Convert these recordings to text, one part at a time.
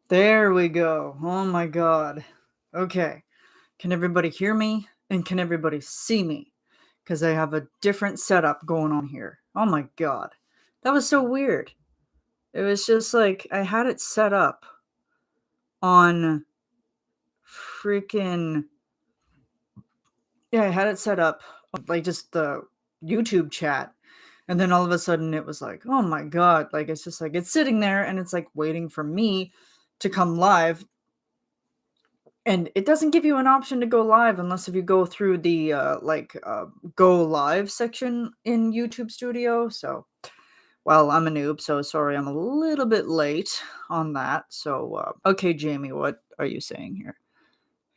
There we go. Oh my god. Okay. Can everybody hear me? And can everybody see me? Because I have a different setup going on here. Oh my god. That was so weird. It was just like I had it set up on freaking. Yeah, I had it set up like just the YouTube chat. And then all of a sudden it was like, oh my god. Like it's just like it's sitting there and it's like waiting for me to come live. And it doesn't give you an option to go live unless if you go through the go live section in YouTube Studio. So, well, I'm a noob, so sorry I'm a little bit late on that. So, okay, Jamie, what are you saying here?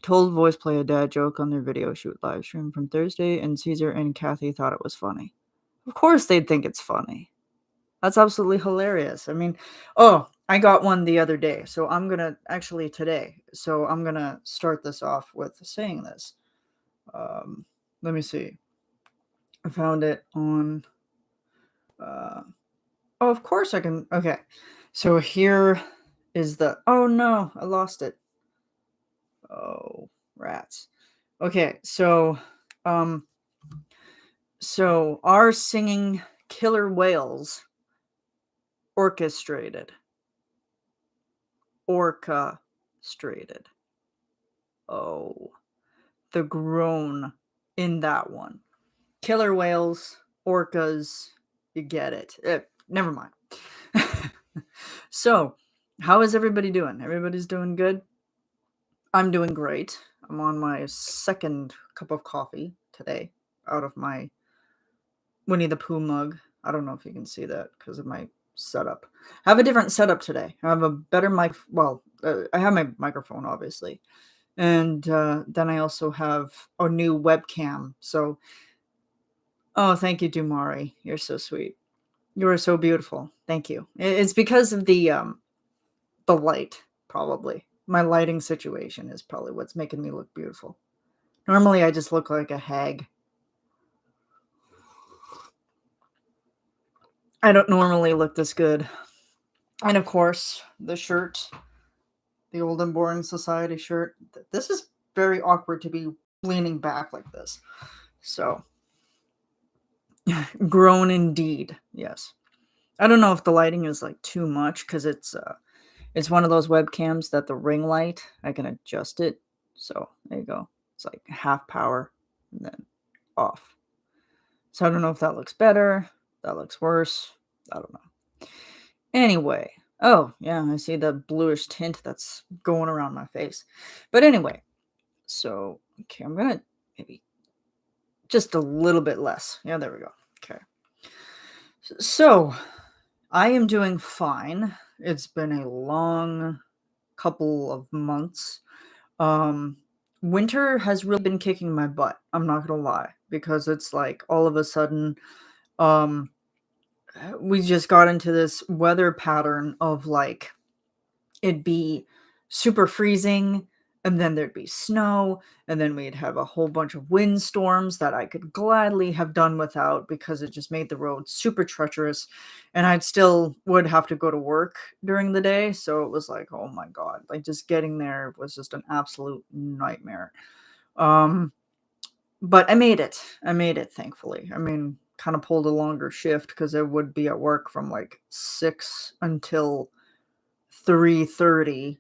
Told Voice Play a dad joke on their video shoot live stream from Thursday, and Caesar and Kathy thought it was funny. Of course they'd think it's funny. That's absolutely hilarious. I mean, oh, I got one the other day. So I'm going to actually today. So I'm going to start this off with saying this. Let me see. I found it on. Oh, of course I can. Okay. So here is the. Oh no, I lost it. Oh, rats. Okay. So our singing killer whales orchestrated. Oh, the groan in that one. Killer whales, orcas, you get it. Never mind. So, how is everybody doing? Everybody's doing good? I'm doing great. I'm on my second cup of coffee today out of my Winnie the Pooh mug. I don't know if you can see that because of my setup. I have a different setup today. I have a better mic. Well, I have my microphone, obviously. And then I also have a new webcam. So, oh, thank you, Dumari. You're so sweet. You are so beautiful. Thank you. It's because of the light, probably. My lighting situation is probably what's making me look beautiful. Normally, I just look like a hag. I don't normally look this good. And of course, the shirt, the Old and Boring Society shirt. This is very awkward to be leaning back like this. So, grown indeed. Yes. I don't know if the lighting is like too much because it's one of those webcams that the ring light I can adjust it. So there you go. It's like half power and then off. So I don't know if that looks better. That looks worse. I don't know. Anyway, oh yeah, I see the bluish tint that's going around my face. But anyway, so okay, I'm gonna maybe just a little bit less. Yeah, there we go. Okay. So I am doing fine. It's been a long couple of months. Winter has really been kicking my butt. I'm not gonna lie, because it's like all of a sudden, um, we just got into this weather pattern of like it'd be super freezing and then there'd be snow and then we'd have a whole bunch of windstorms that I could gladly have done without because it just made the road super treacherous and I'd still would have to go to work during the day, so it was like, oh my god, like just getting there was just an absolute nightmare. um but I made it thankfully. I mean, kind of pulled a longer shift because I would be at work from like 6 until 3:30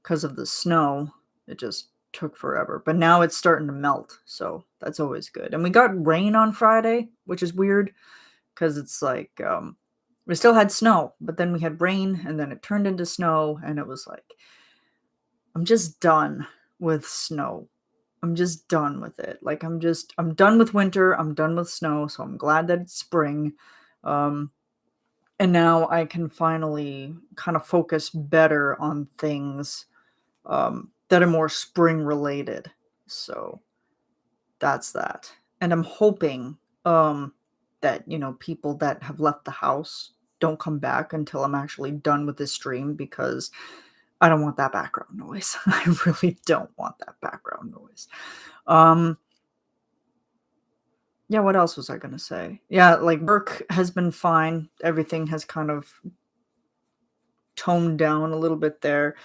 because of the snow. It just took forever. But now it's starting to melt, so that's always good. And we got rain on Friday, which is weird because it's like we still had snow, but then we had rain and then it turned into snow and it was like I'm just done with snow. I'm just done with it. Like I'm done with winter, I'm done with snow, so I'm glad that it's spring. Um and now I can finally kind of focus better on things that are more spring related. So that's that. And I'm hoping that, people that have left the house don't come back until I'm actually done with this stream because I don't want that background noise. I really don't want that background noise. Um, yeah, what else was I going to say? Yeah, like work has been fine. Everything has kind of toned down a little bit there.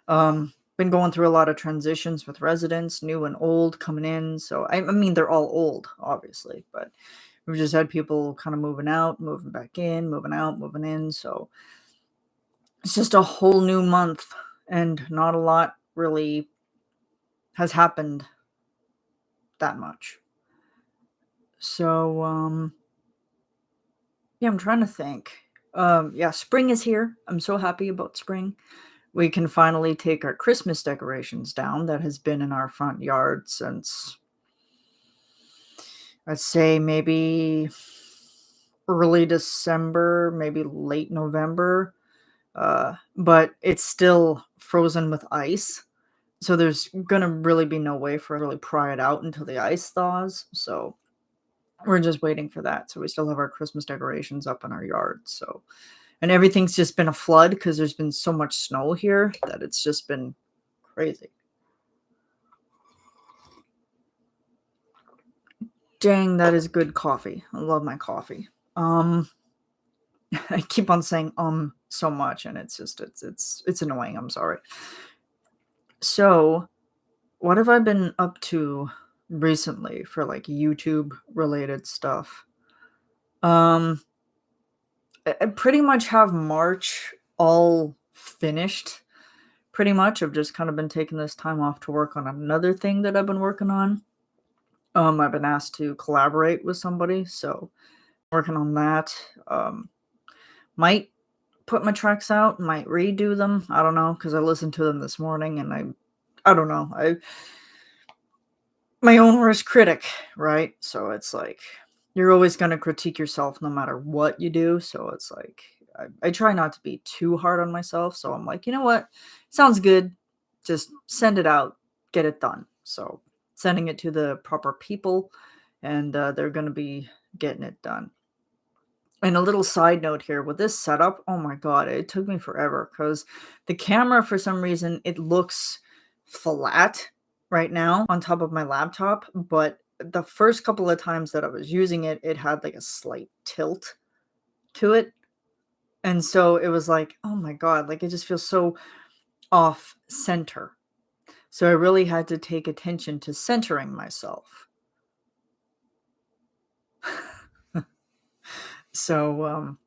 Been going through a lot of transitions with residents, new and old coming in. So I mean, they're all old, obviously, but we've just had people kind of moving out, moving back in, moving out, moving in. So it's just a whole new month, and not a lot really has happened that much. So yeah, I'm trying to think. Yeah, spring is here. I'm so happy about spring. We can finally take our Christmas decorations down that has been in our front yard since, let's say, maybe early December, maybe late November. But it's still frozen with ice. So there's gonna really be no way for us to really pry it out until the ice thaws. So we're just waiting for that. So we still have our Christmas decorations up in our yard. So and everything's just been a flood because there's been so much snow here that it's just been crazy. Dang, that is good coffee. I love my coffee. Um, I keep on saying so much, and it's annoying. I'm sorry. So, what have I been up to recently for like YouTube related stuff? Um, I pretty much have March all finished. Pretty much, I've just kind of been taking this time off to work on another thing that I've been working on. I've been asked to collaborate with somebody, so working on that. Might put my tracks out, might redo them. I don't know because I listened to them this morning and I don't know. I my own worst critic, right? So it's like you're always going to critique yourself no matter what you do. So it's like I try not to be too hard on myself. So I'm like, you know what? Sounds good. Just send it out, get it done. So sending it to the proper people, and they're going to be getting it done. And a little side note here with this setup, oh my god, it took me forever because the camera, for some reason, it looks flat right now on top of my laptop, but the first couple of times that I was using it, it had like a slight tilt to it. And so it was like, oh my god, like it just feels so off center. So I really had to take attention to centering myself. So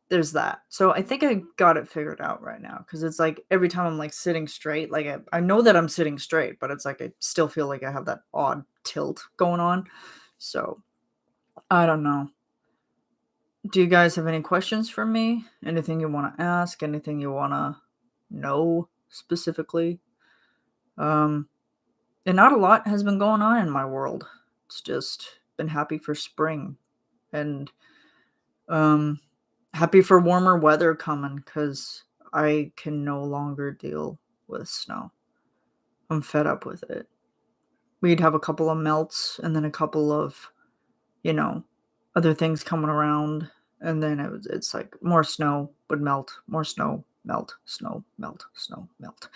there's that. So I think I got it figured out right now because it's like every time I'm like sitting straight, like I know that I'm sitting straight, but it's like I still feel like I have that odd tilt going on. So I don't know. Do you guys have any questions for me? Anything you want to ask? Anything you want to know specifically? Um, and not a lot has been going on in my world. It's just been happy for spring and um happy for warmer weather coming because I can no longer deal with snow. I'm fed up with it. We'd have a couple of melts and then a couple of, you know, other things coming around. And then it's like more snow would melt, more snow, melt, snow, melt, snow, melt.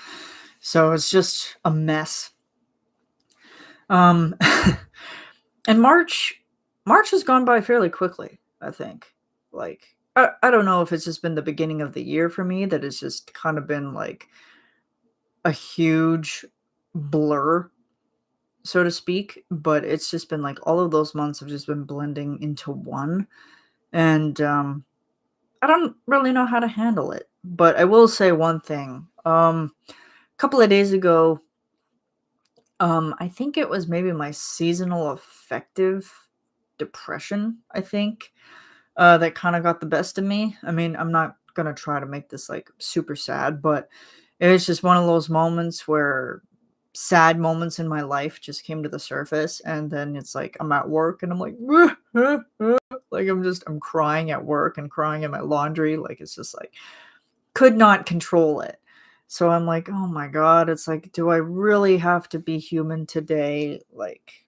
So it's just a mess. Um, and March has gone by fairly quickly, I think. Like, I don't know if it's just been the beginning of the year for me that it's just kind of been like a huge blur, so to speak. But it's just been like all of those months have just been blending into one. And I don't really know how to handle it. But I will say one thing. A couple of days ago, I think it was maybe my seasonal affective depression, I think, that kind of got the best of me. I mean, I'm not gonna try to make this like super sad, but it was just one of those moments where sad moments in my life just came to the surface, and then it's like I'm at work and I'm like, like I'm crying at work and crying in my laundry, like it's just like could not control it. So I'm like, oh my god, it's like, do I really have to be human today? Like,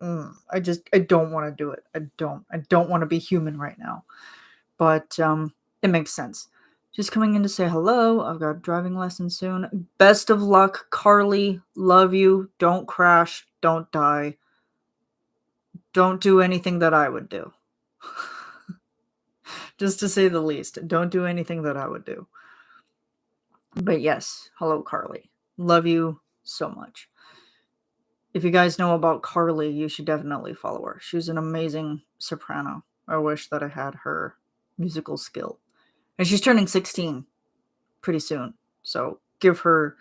I don't want to do it. I don't want to be human right now. But it makes sense. Just coming in to say hello. I've got driving lesson soon. Best of luck, Carly. Love you. Don't crash. Don't die. Don't do anything that I would do. Just to say the least. Don't do anything that I would do. But yes, hello, Carly. Love you so much. If you guys know about Carly, you should definitely follow her. She's an amazing soprano. I wish that I had her musical skill. And she's turning 16 pretty soon. So give her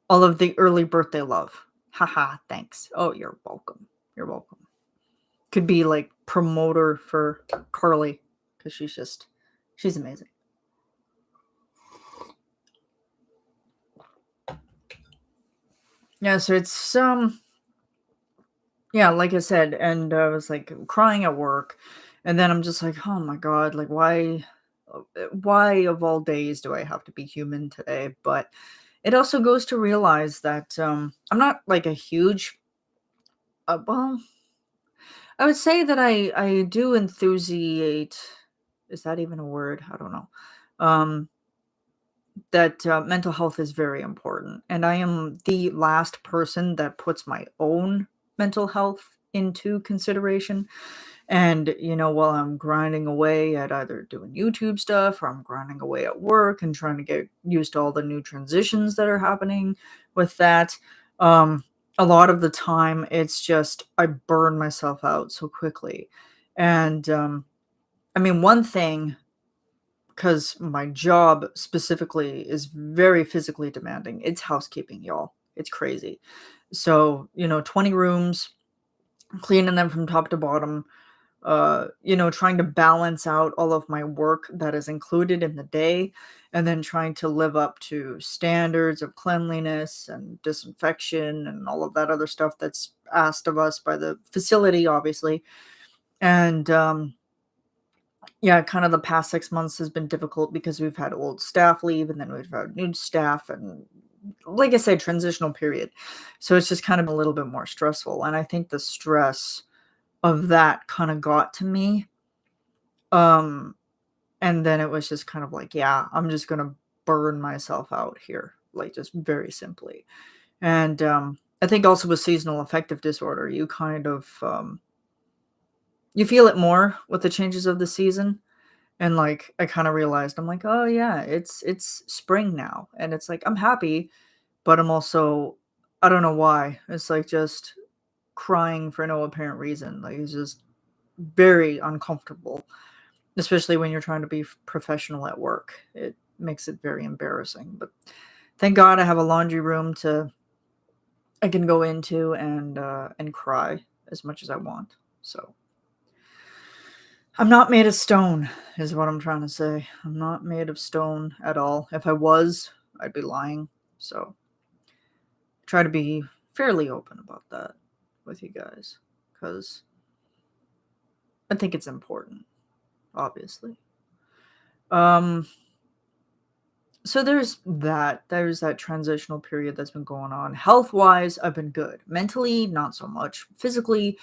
all of the early birthday love. Haha, thanks. Oh, you're welcome. You're welcome. Could be like promoter for Carly because she's amazing. Yeah, so it's yeah, like I said, and I was like crying at work, and then I'm just like, oh my god, like why of all days do I have to be human today? But it also goes to realize that I'm not like a huge, well, I would say that I do enthusiate. Is that even a word? I don't know. Um, that mental health is very important, and I am the last person that puts my own mental health into consideration. And, while I'm grinding away at either doing YouTube stuff or I'm grinding away at work and trying to get used to all the new transitions that are happening with that, um, a lot of the time it's just I burn myself out so quickly. And I mean, one thing, because my job specifically is very physically demanding, it's housekeeping, y'all. It's crazy. So, 20 rooms, cleaning them from top to bottom, trying to balance out all of my work that is included in the day, and then trying to live up to standards of cleanliness and disinfection and all of that other stuff that's asked of us by the facility, obviously. And yeah, kind of the past 6 months has been difficult because we've had old staff leave and then we've had new staff, and like I said, transitional period. So it's just kind of a little bit more stressful. And I think the stress of that kind of got to me. Um, And then it was just kind of like, yeah, I'm just gonna burn myself out here, like, just very simply. And, I think also with seasonal affective disorder, you kind of, you feel it more with the changes of the season, and, like, I kinda realized, I'm like, "Oh, yeah, it's spring now," and it's like, I'm happy, but I'm also I don't know why, it's, like, just crying for no apparent reason, like, it's just very uncomfortable. Especially when you're trying to be professional at work. It makes it very embarrassing, but thank God I have a laundry room to I can go into and cry as much as I want. So, I'm not made of stone is what I'm trying to say. I'm not made of stone at all. If I was, I'd be lying. So, try to be fairly open about that with you guys cuz I think it's important, obviously. Um So there's that transitional period that's been going on. Health-wise, I've been good. Mentally, not so much. Physically,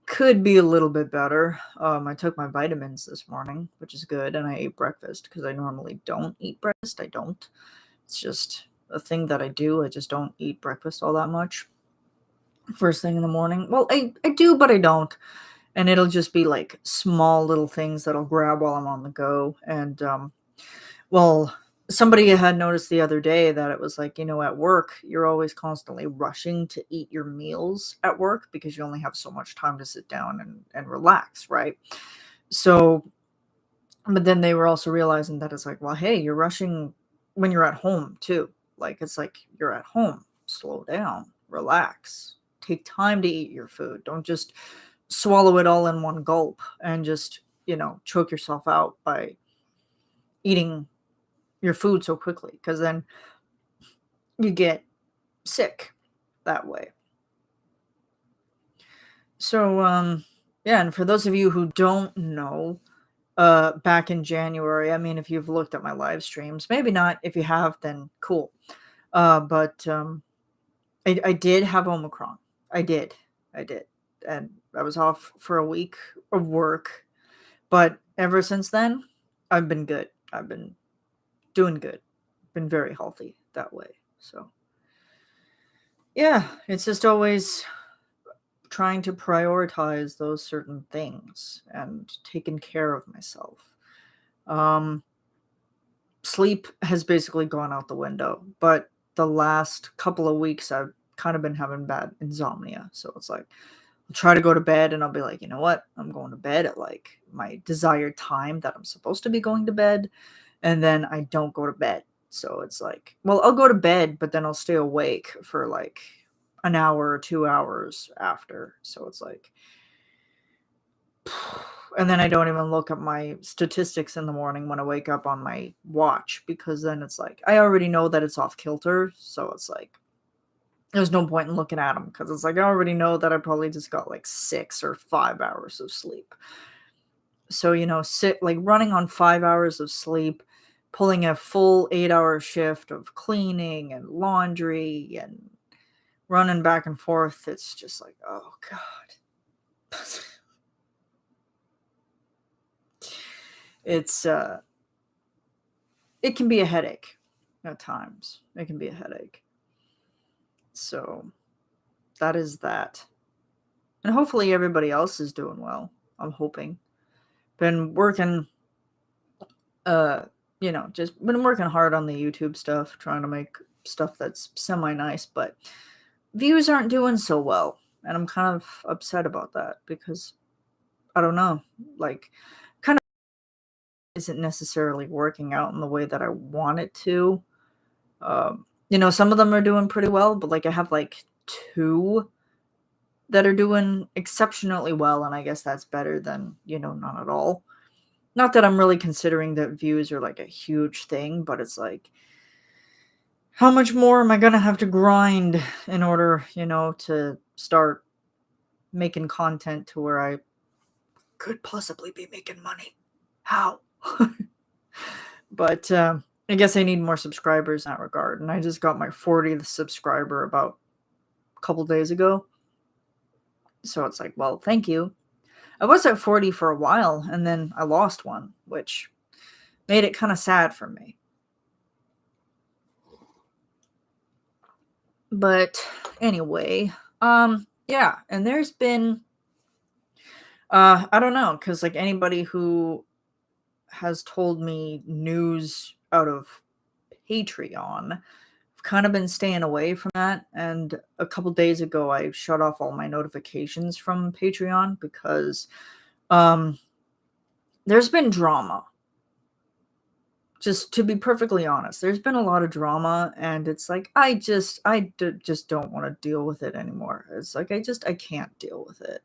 could be a little bit better. I took my vitamins this morning, which is good, and I ate breakfast because I normally don't eat breakfast. I don't. It's just a thing that I do. I just don't eat breakfast all that much first thing in the morning. Well, I do, but I don't. And it'll just be like small little things that I'll grab while I'm on the go. And well, somebody had noticed the other day that it was like, at work, you're always constantly rushing to eat your meals at work because you only have so much time to sit down and relax, right? So, but then they were also realizing that it's like, well, hey, you're rushing when you're at home too. Like, it's like you're at home, slow down, relax, take time to eat your food. Don't just swallow it all in one gulp and just, choke yourself out by eating your food so quickly because then you get sick that way. So, yeah, and for those of you who don't know, back in January, I mean, if you've looked at my live streams, maybe not. If you have, then cool. But I did have Omicron. I did. I did. And I was off for a week of work. But ever since then, I've been good. I've been doing good. Been very healthy that way. So, yeah, it's just always trying to prioritize those certain things and taking care of myself. Um, sleep has basically gone out the window, but the last couple of weeks, I've kind of been having bad insomnia, so it's like, I'll try to go to bed and I'll be like, "You know what? I'm going to bed at, like, my desired time that I'm supposed to be going to bed," and then I don't go to bed. So it's like, well, I'll go to bed, but then I'll stay awake for, like, an hour or 2 hours after. So it's like and then I don't even look at my statistics in the morning when I wake up on my watch because then it's like, I already know that it's off kilter, so it's like there's no point in looking at them because it's like I already know that I probably just got like 6 or 5 hours of sleep. So, sit like running on 5 hours of sleep, pulling a full 8-hour shift of cleaning and laundry and running back and forth, it's just like, oh god. It's it can be a headache at times. It can be a headache. So, that is that. And hopefully everybody else is doing well. I'm hoping. Been working just been working hard on the YouTube stuff, trying to make stuff that's semi nice, but views aren't doing so well. And I'm kind of upset about that because I don't know, like, kind of isn't necessarily working out in the way that I want it to. Some of them are doing pretty well, but like I have like two that are doing exceptionally well, and I guess that's better than, none at all. Not that I'm really considering that views are like a huge thing, but it's like, how much more am I gonna have to grind in order, to start making content to where I could possibly be making money? How? But I guess I need more subscribers in that regard. And I just got my 40th subscriber about a couple days ago. So it's like, well, thank you. I was at 40 for a while and then I lost one, which made it kind of sad for me. But anyway, yeah, and there's been I don't know, because like anybody who has told me news out of Patreon, I've kind of been staying away from that. And a couple days ago, I shut off all my notifications from Patreon because there's been drama. Just to be perfectly honest, there's been a lot of drama, and it's like just don't want to deal with it anymore. It's like I can't deal with it.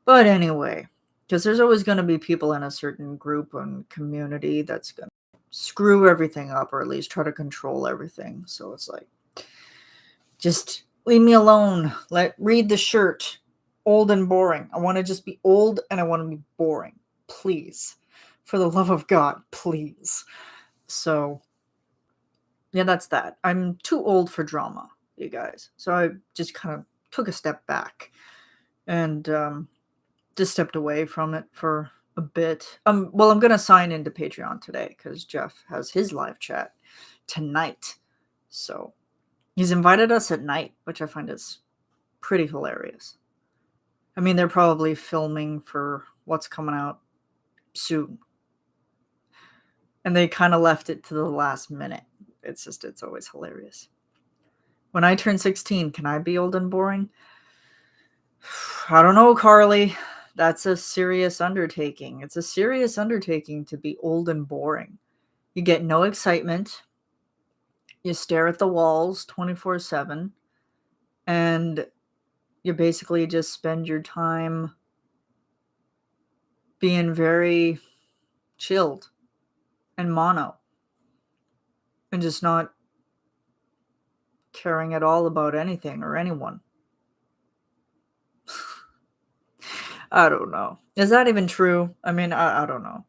But anyway, because there's always going to be people in a certain group and community that's going to screw everything up or at least try to control everything. So it's like, just leave me alone. Read the shirt. Old and boring. I want to just be old and I want to be boring. Please. For the love of God, please. So, yeah, that's that. I'm too old for drama, you guys. So I just kind of took a step back and just stepped away from it for a bit. Well, I'm going to sign into Patreon today because Jeff has his live chat tonight. So he's invited us at night, which I find is pretty hilarious. I mean, they're probably filming for what's coming out soon. And they kind of left it to the last minute. It's always hilarious. When I turn 16, can I be old and boring? I don't know, Carly. That's a serious undertaking. It's a serious undertaking to be old and boring. You get no excitement. You stare at the walls 24/7. And you basically just spend your time being very chilled and mono. And just not caring at all about anything or anyone. I don't know. Is that even true? I mean, I don't know.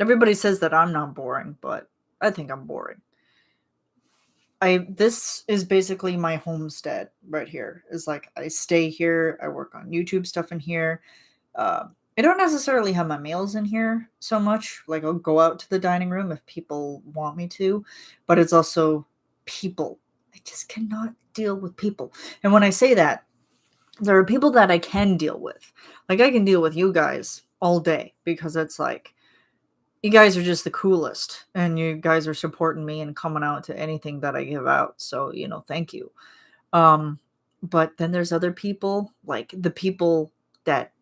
Everybody says that I'm not boring, but I think I'm boring. This is basically my homestead right here. Is like I stay here, I work on YouTube stuff in here. I don't necessarily have my meals in here so much. Like I'll go out to the dining room if people want me to, but it's also people. I just cannot deal with people. And when I say that, there are people that I can deal with. Like I can deal with you guys all day because it's like you guys are just the coolest, and you guys are supporting me and coming out to anything that I give out, so, thank you. Um, but then there's other people, like the people that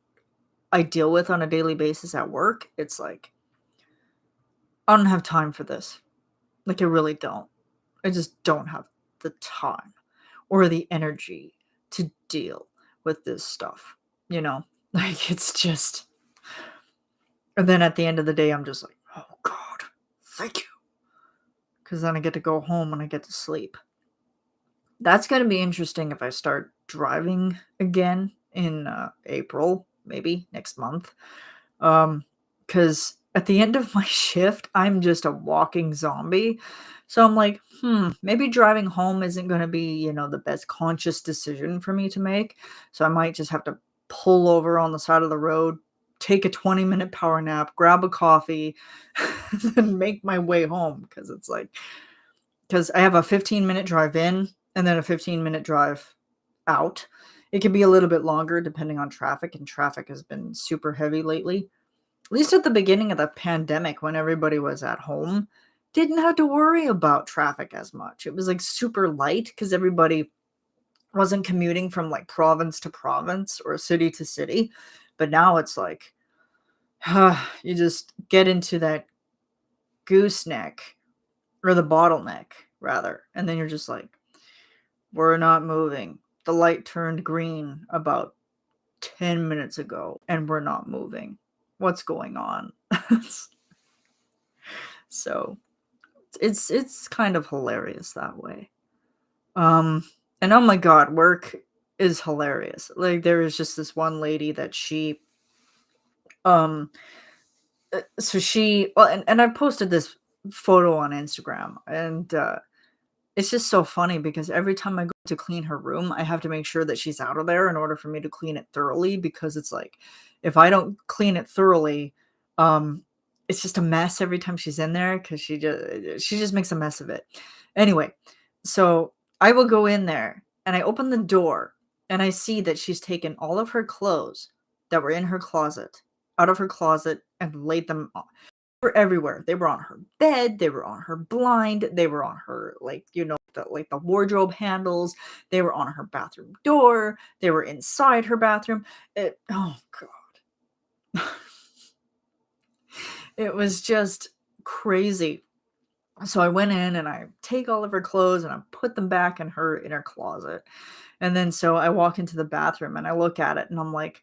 I deal with on a daily basis at work, it's like, I don't have time for this. Like, I really don't. I just don't have the time or the energy to deal with this stuff, you know? Like, it's just, and then at the end of the day, I'm just like, oh God, thank you. Because then I get to go home and I get to sleep. That's going to be interesting if I start driving again in April, maybe next month. Because at the end of my shift, I'm just a walking zombie. So I'm like, maybe driving home isn't going to be, the best conscious decision for me to make. So I might just have to pull over on the side of the road, take a 20-minute power nap, grab a coffee, and then make my way home. Because I have a 15-minute drive in and then a 15-minute drive out. It can be a little bit longer depending on traffic, and traffic has been super heavy lately. At least at the beginning of the pandemic when everybody was at home, didn't have to worry about traffic as much. It was like super light because everybody wasn't commuting from like province to province or city to city. But now it's like, you just get into that gooseneck or the bottleneck rather. And then you're just like, we're not moving. The light turned green about 10 minutes ago and we're not moving. What's going on? So it's kind of hilarious that way. And oh my god, work is hilarious. Like there is just this one lady that um so she well, and I posted this photo on Instagram, and it's just so funny because every time I go to clean her room, I have to make sure that she's out of there in order for me to clean it thoroughly, because it's like if I don't clean it thoroughly, um, it's just a mess every time she's in there because she just makes a mess of it. Anyway, so I will go in there and I open the door and I see that she's taken all of her clothes that were in her closet out of her closet and laid them were everywhere. They were on her bed, they were on her blind, they were on her the wardrobe handles, they were on her bathroom door, they were inside her bathroom. Oh god. It was just crazy. So I went in and I take all of her clothes and I put them back in her closet. And then so I walk into the bathroom and I look at it and I'm like,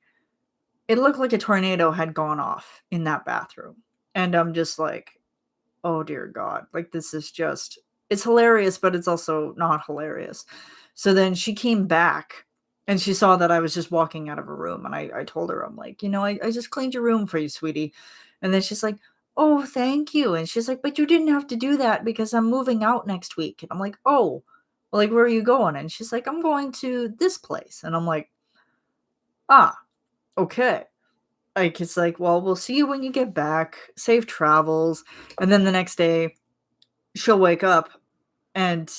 it looked like a tornado had gone off in that bathroom. And I'm just like, oh dear God, like this is just, it's hilarious, but it's also not hilarious. So then she came back and she saw that I was just walking out of her room. And I told her, I'm like, I just cleaned your room for you, sweetie. And then she's like, oh, thank you. And she's like, but you didn't have to do that because I'm moving out next week. And I'm like, oh, well, like, where are you going? And she's like, I'm going to this place. And I'm like, ah, okay. Like, it's like, well, we'll see you when you get back. Safe travels. And then the next day, she'll wake up and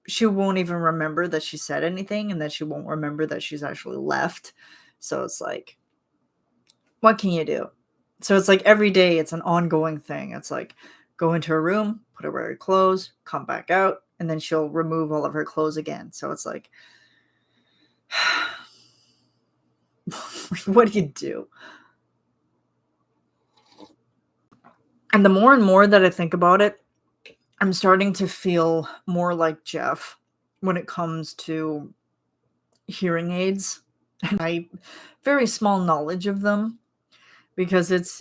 she won't even remember that she said anything, and that she won't remember that she's actually left. So it's like, what can you do? So it's like every day it's an ongoing thing. It's like go into her room, put away her clothes, come back out, and then she'll remove all of her clothes again. So it's like, what do you do? And the more and more that I think about it, I'm starting to feel more like Jeff when it comes to hearing aids. And I very small knowledge of them, because it's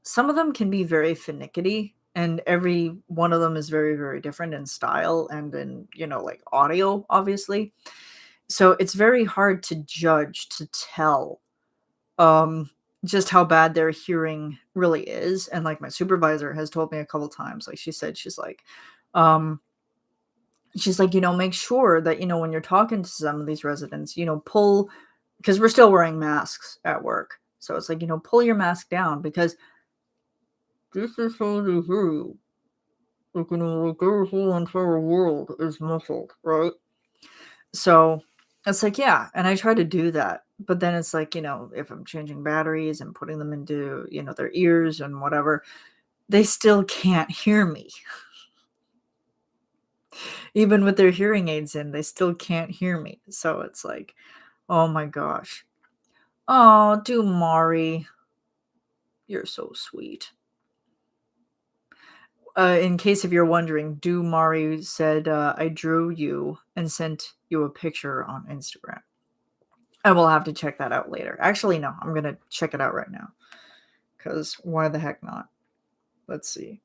some of them can be very finicky, and every one of them is very, very different in style and in, like audio, obviously. So it's very hard to judge, to tell um just how bad their hearing really is. And like my supervisor has told me a couple times, like she said, um she's like, make sure that, when you're talking to some of these residents, pull, because we're still wearing masks at work. So it's like, pull your mask down, because this is how they hear you. Like, like their whole entire world is muffled, right? So it's like, yeah. And I try to do that. But then it's like, if I'm changing batteries and putting them into, their ears and whatever, they still can't hear me. Even with their hearing aids in, they still can't hear me. So it's like, oh my gosh. Oh, do Mari. You're so sweet. In case if you're wondering, Do Mari said, I drew you and sent you a picture on Instagram. I will have to check that out later. Actually, no, I'm going to check it out right now. Because why the heck not? Let's see.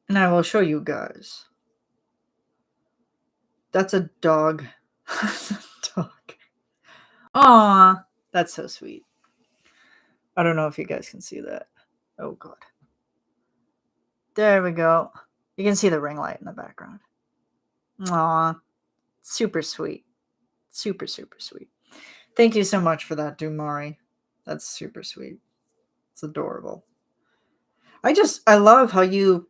And I will show you guys. That's a dog. That's a dog. Aw, that's so sweet. I don't know if you guys can see that. Oh, God. There we go. You can see the ring light in the background. Aw, super sweet. Super, super sweet. Thank you so much for that, Dumari. That's super sweet. It's adorable. I love how you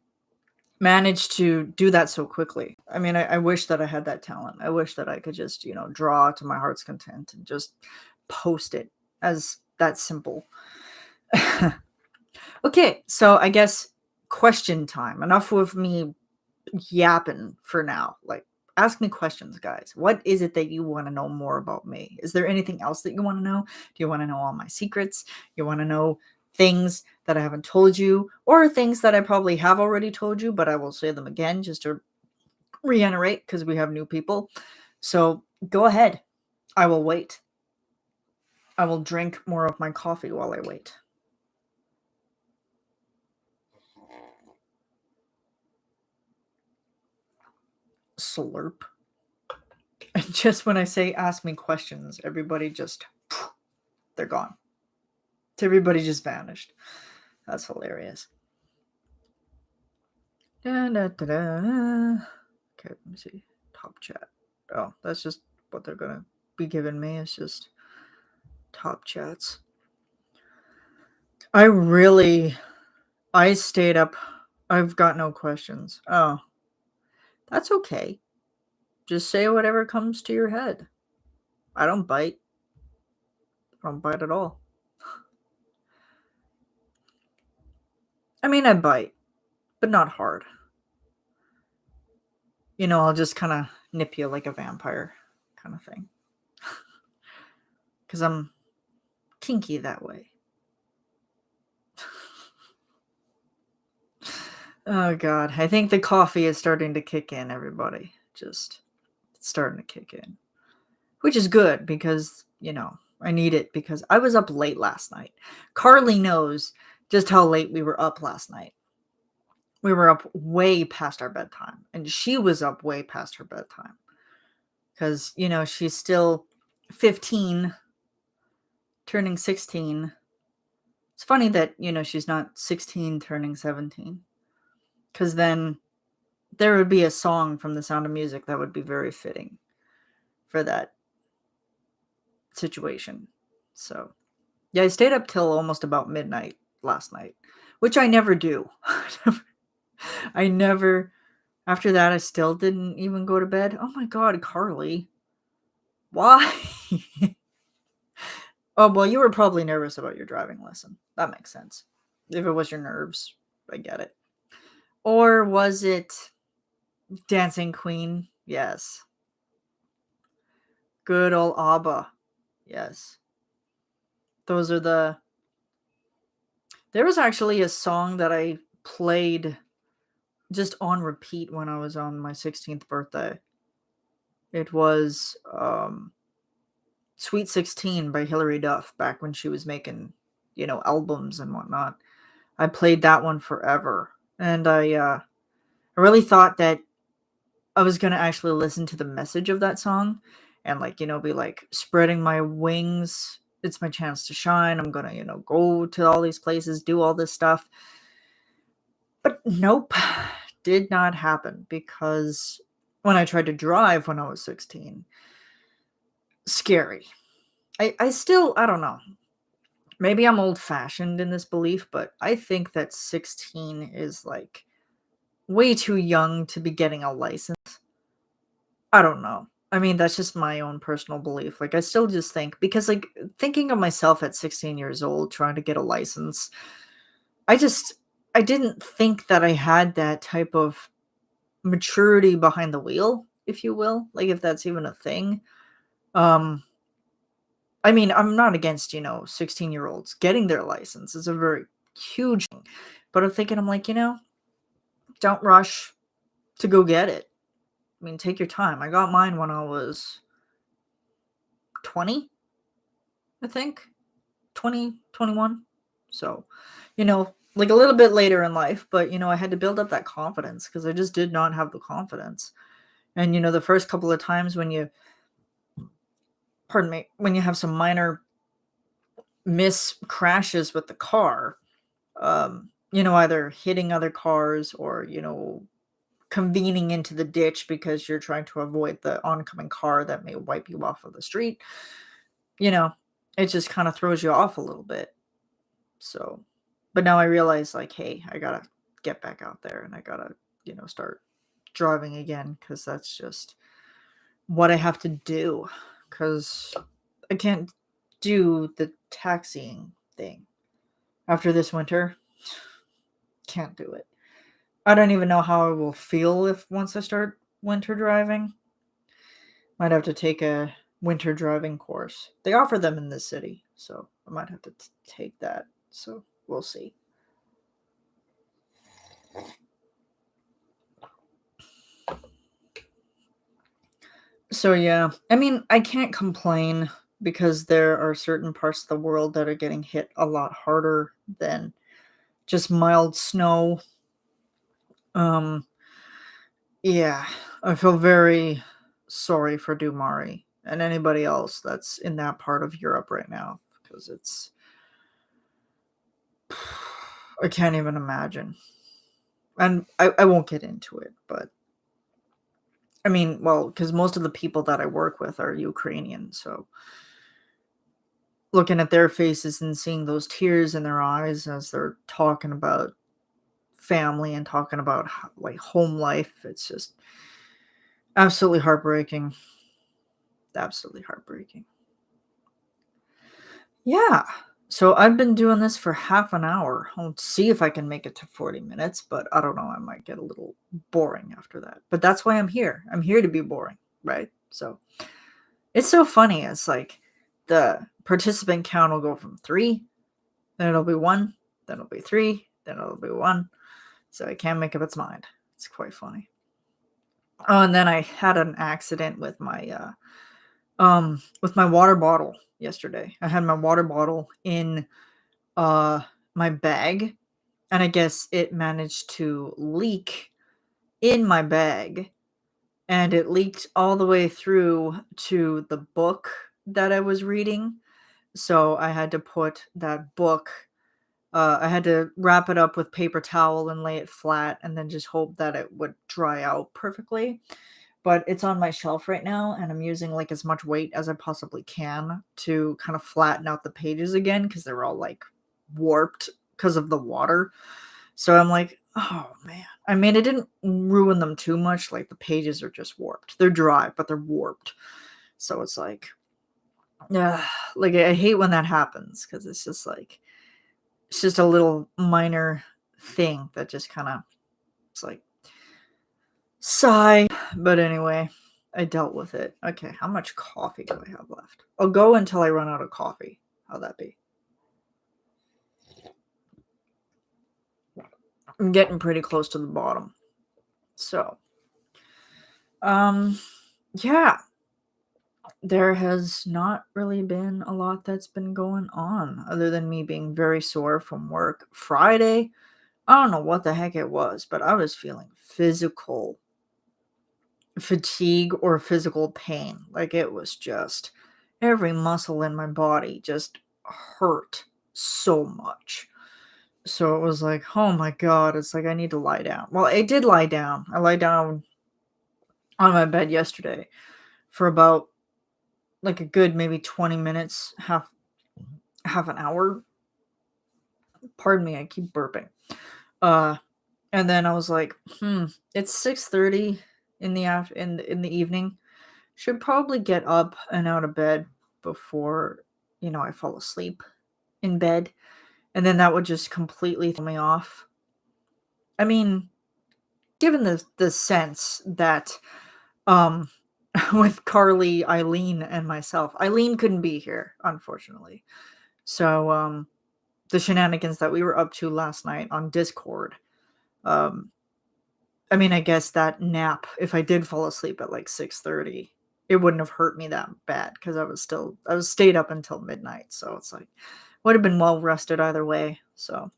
managed to do that so quickly. I mean, I wish that I had that talent. I wish that I could just, draw to my heart's content and just post it as that simple. Okay, so I guess question time. Enough with me yapping for now. Like, ask me questions, guys. What is it that you want to know more about me? Is there anything else that you want to know? Do you want to know all my secrets? You want to know things that I haven't told you, or things that I probably have already told you, but I will say them again just to reiterate because we have new people. So go ahead. I will wait. I will drink more of my coffee while I wait. Slurp. And just when I say ask me questions, everybody just, they're gone. Everybody just vanished. That's hilarious. Da, da, da, da. Okay, let me see. Top chat. Oh, that's just what they're gonna be giving me. It's just top chats. I stayed up. I've got no questions. Oh, that's okay. Just say whatever comes to your head. I don't bite. I don't bite at all. I mean, I bite, but not hard. I'll just kind of nip you like a vampire kind of thing. Because I'm kinky that way. Oh, God. I think the coffee is starting to kick in, everybody. It's starting to kick in. Which is good because, I need it because I was up late last night. Carly knows just how late we were up last night. We were up way past our bedtime, and she was up way past her bedtime. Because, she's still 15, turning 16. It's funny that, she's not 16, turning 17. Because then there would be a song from The Sound of Music that would be very fitting for that situation. So, yeah, I stayed up till almost about midnight last night, which I never do. I never, after that, I still didn't even go to bed. Oh my God, Carly. Why? Oh, well, you were probably nervous about your driving lesson. That makes sense. If it was your nerves, I get it. Or was it Dancing Queen? Yes. Good old ABBA. Yes. Those are there was actually a song that I played just on repeat when I was on my 16th birthday. It was Sweet 16 by Hilary Duff back when she was making, albums and whatnot. I played that one forever. And I really thought that I was going to actually listen to the message of that song and be like spreading my wings. It's my chance to shine. I'm going to, go to all these places, do all this stuff. But nope, did not happen because when I tried to drive when I was 16, scary. I still, I don't know. Maybe I'm old fashioned in this belief, but I think that 16 is like way too young to be getting a license. I don't know. I mean, that's just my own personal belief. Like, I still just think, because, thinking of myself at 16 years old trying to get a license, I just I didn't think that I had that type of maturity behind the wheel, if you will, like, if that's even a thing. Um, I mean, I'm not against, 16-year-olds getting their license. It's a very huge thing, but I'm like, don't rush to go get it. I mean, take your time. I got mine when I was 20, I think. 20, 21. So, like a little bit later in life, but I had to build up that confidence because I just did not have the confidence. And the first couple of times when pardon me, when you have some minor miss crashes with the car, either hitting other cars or, convening into the ditch because you're trying to avoid the oncoming car that may wipe you off of the street, you know, it just kind of throws you off a little bit. So, but now I realize, like, hey, I gotta get back out there and I gotta, start driving again because that's just what I have to do because I can't do the taxiing thing after this winter. Can't do it. I don't even know how I will feel if once I start winter driving. Might have to take a winter driving course. They offer them in this city, so I might have to take that. So we'll see. So yeah, I mean, I can't complain because there are certain parts of the world that are getting hit a lot harder than just mild snow. Um, yeah, I feel very sorry for Dumari and anybody else that's in that part of Europe right now because I can't even imagine. And I won't get into it, but I mean, well, because most of the people that I work with are Ukrainian, so looking at their faces and seeing those tears in their eyes as they're talking about family and talking about like home life, it's just absolutely heartbreaking. Absolutely heartbreaking. Yeah. So I've been doing this for half an hour. I'll see if I can make it to 40 minutes, but I don't know. I might get a little boring after that. But that's why I'm here. I'm here to be boring, right? So it's so funny. It's like the participant count will go from 3, then it'll be 1, then it'll be 3, then it'll be 1. So it can't make up its mind. It's quite funny. Oh, and then I had an accident with my water bottle yesterday. I had my water bottle in uh my bag, and I guess it managed to leak in my bag, and it leaked all the way through to the book that I was reading. So I had to put that book I had to wrap it up with paper towel and lay it flat and then just hope that it would dry out perfectly. But it's on my shelf right now, and I'm using like as much weight as I possibly can to kind of flatten out the pages again because they're all like warped because of the water. So I'm like, oh man. I mean, it didn't ruin them too much. Like the pages are just warped. They're dry, but they're warped. So it's like, yeah, like I hate when that happens because it's just a little minor thing that just kind of it's like sigh. But anyway, I dealt with it. Okay, how much coffee do I have left? I'll go until I run out of coffee. How'd that be? I'm getting pretty close to the bottom. So, um, yeah, there has not really been a lot that's been going on other than me being very sore from work. Friday, I don't know what the heck it was, but I was feeling physical fatigue or physical pain. Like it was just every muscle in my body just hurt so much. So it was like, oh my God, it's like I need to lie down. Well, I did lie down. I lied down on my bed yesterday for about like a good maybe 20 minutes, half an hour. Pardon me, I keep burping. Uh and then I was like, it's 6:30 in the evening. Should probably get up and out of bed before, I fall asleep in bed. and then that would just completely throw me off. I mean, given the sense that, um, with Carly, Eileen, and myself, Eileen couldn't be here, unfortunately. So, the shenanigans that we were up to last night on Discord, um, I mean, I guess that nap, if I did fall asleep at like 6:30, it wouldn't have hurt me that bad because I was stayed up until midnight. So it's like would have been well rested either way. So,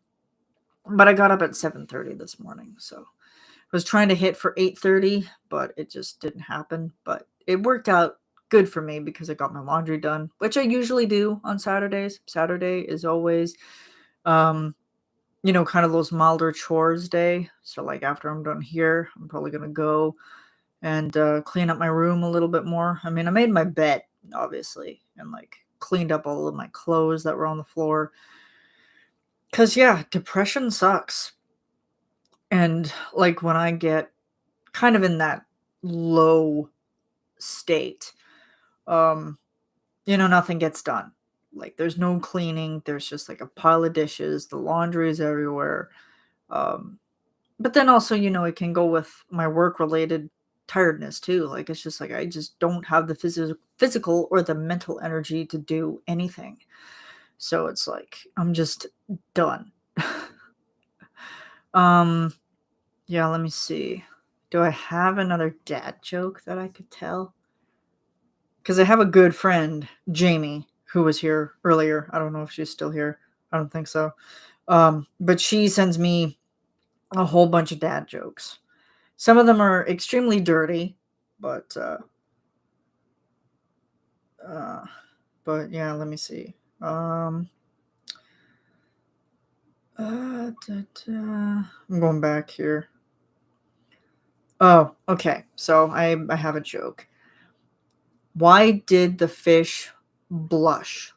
but I got up at 7:30 this morning. So I was trying to hit for 8:30, but it just didn't happen. But it worked out good for me because I got my laundry done, which I usually do on Saturdays. Saturday is always um kind of those milder chores day. So like after I'm done here, I'm probably gonna go and clean up my room a little bit more. I mean, I made my bed, obviously, and like cleaned up all of my clothes that were on the floor. Cause yeah, depression sucks. And like when I get kind of in that low state, um, nothing gets done. Like there's no cleaning, there's just like a pile of dishes, the laundry is everywhere. Um, But then also, it can go with my work-related tiredness too. Like, it's just like I just don't have the physical or the mental energy to do anything. So it's like I'm just done. Um, yeah, let me see. Do I have another dad joke that I could tell? Because I have a good friend, Jamie, who was here earlier. I don't know if she's still here. I don't think so. But she sends me a whole bunch of dad jokes. Some of them are extremely dirty, but uh, yeah, let me see. I'm going back here. Oh, okay. So I have a joke. Why did the fish blush?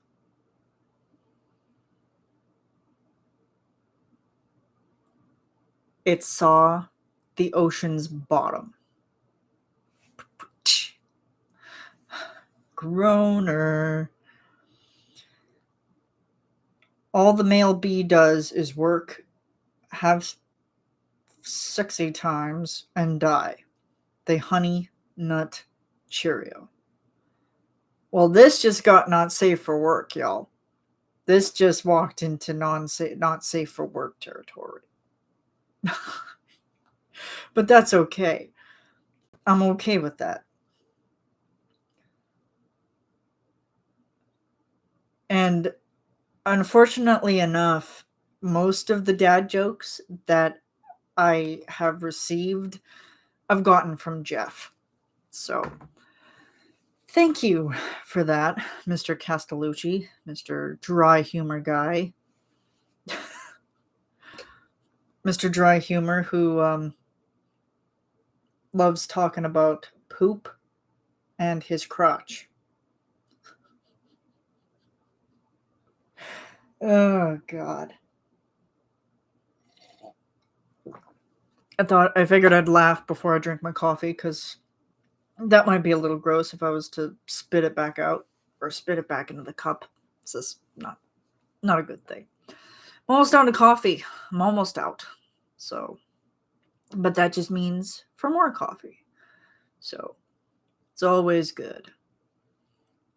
It saw the ocean's bottom. Groaner. All the male bee does is work, have sexy times, and die. They honey nut Cheerio. Well, this just got not safe for work, y'all. This just walked into not safe for work territory. But that's okay. I'm okay with that. And unfortunately enough, most of the dad jokes that I have received, I've gotten from Jeff. So thank you for that, Mr. Castellucci, Mr. Dry Humor Guy. Mr. Dry Humor, who loves talking about poop and his crotch. Oh, God. I figured I'd laugh before I drink my coffee because that might be a little gross if I was to spit it back out or spit it back into the cup. It's just not a good thing. I'm almost down to coffee. I'm almost out. So, but that just means for more coffee. So, it's always good.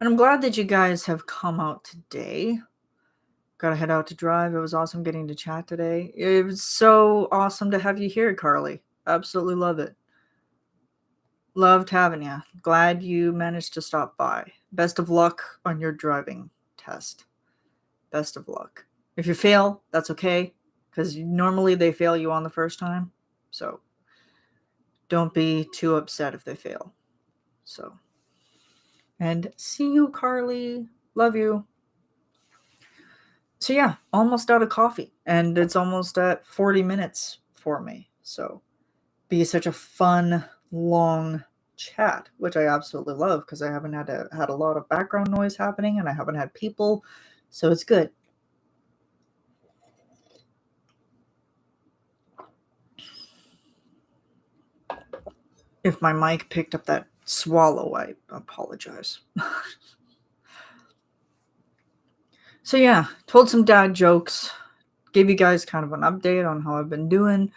And I'm glad that you guys have come out today. Gotta head out to drive. It was awesome getting to chat today. It was so awesome to have you here, Carly. Absolutely love it. Loved having you. Glad you managed to stop by. Best of luck on your driving test. Best of luck. If you fail, that's okay, because normally they fail you on the first time. So don't be too upset if they fail. So, and see you, Carly. Love you. So yeah, almost out of coffee, and it's almost at 40 minutes for me. So be such a fun, long chat, which I absolutely love because I haven't had a lot of background noise happening, and I haven't had people, so it's good. If my mic picked up that swallow, I apologize. So yeah, told some dad jokes, Give you guys kind of an update on how I've been doing.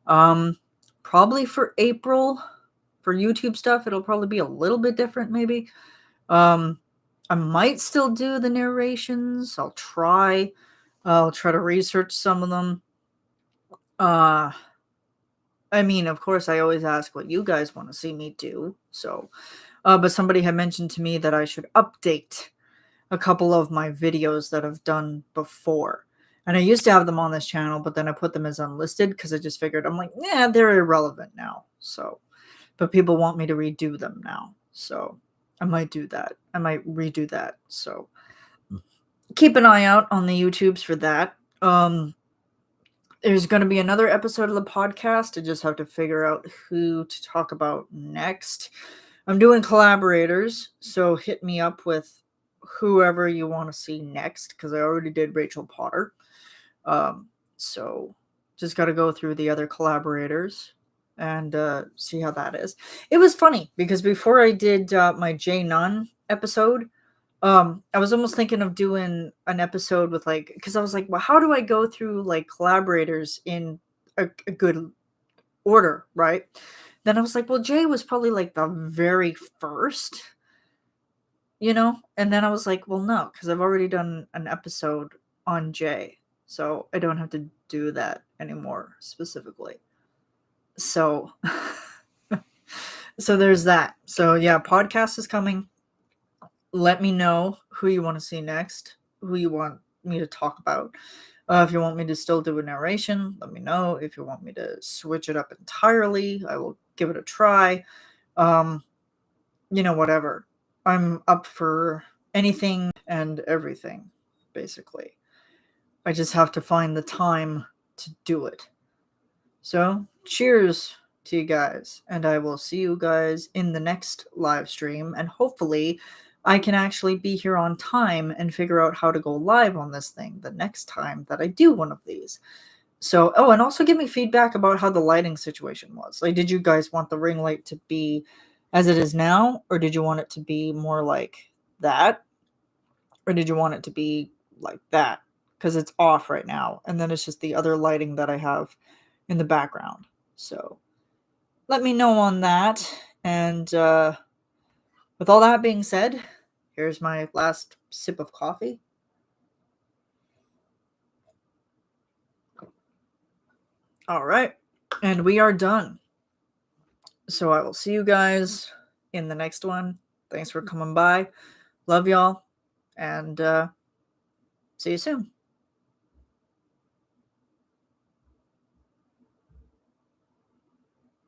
Probably for April, for YouTube stuff, it'll probably be a little bit different, maybe. I might still do the narrations. I'll try to research some of them. I mean, of course, I always ask what you guys want to see me do. So, but somebody had mentioned to me that I should update a couple of my videos that I've done before. And I used to have them on this channel, but then I put them as unlisted because I just figured, I'm like, yeah, they're irrelevant now. So, but people want me to redo them now. So I might do that. I might redo that. So keep an eye out on the YouTubes for that. There's going to be another episode of the podcast. I just have to figure out who to talk about next. I'm doing collaborators, so hit me up with whoever you want to see next, because I already did Rachel Potter. So just got to go through the other collaborators and see how that is. It was funny because before I did my J Nunn episode, I was almost thinking of doing an episode with like, because I was like, well, how do I go through like collaborators in a good order, right? Then I was like, well, Jay was probably like the very first, and then I was like, well, no, because I've already done an episode on Jay, so I don't have to do that anymore specifically. So so there's that. So yeah, podcast is coming. Let me know who you want to see next, who you want me to talk about. If you want me to still do a narration, let me know. If you want me to switch it up entirely, I will give it a try. Whatever. I'm up for anything and everything, basically. I just have to find the time to do it. So, cheers to you guys, and I will see you guys in the next live stream, and hopefully I can actually be here on time and figure out how to go live on this thing the next time that I do one of these. So, and also give me feedback about how the lighting situation was. Like, did you guys want the ring light to be as it is now, or did you want it to be more like that? Or did you want it to be like that? Because it's off right now, and then it's just the other lighting that I have in the background. So, let me know on that. And with all that being said, here's my last sip of coffee. All right. And we are done. So I will see you guys in the next one. Thanks for coming by. Love y'all. And see you soon.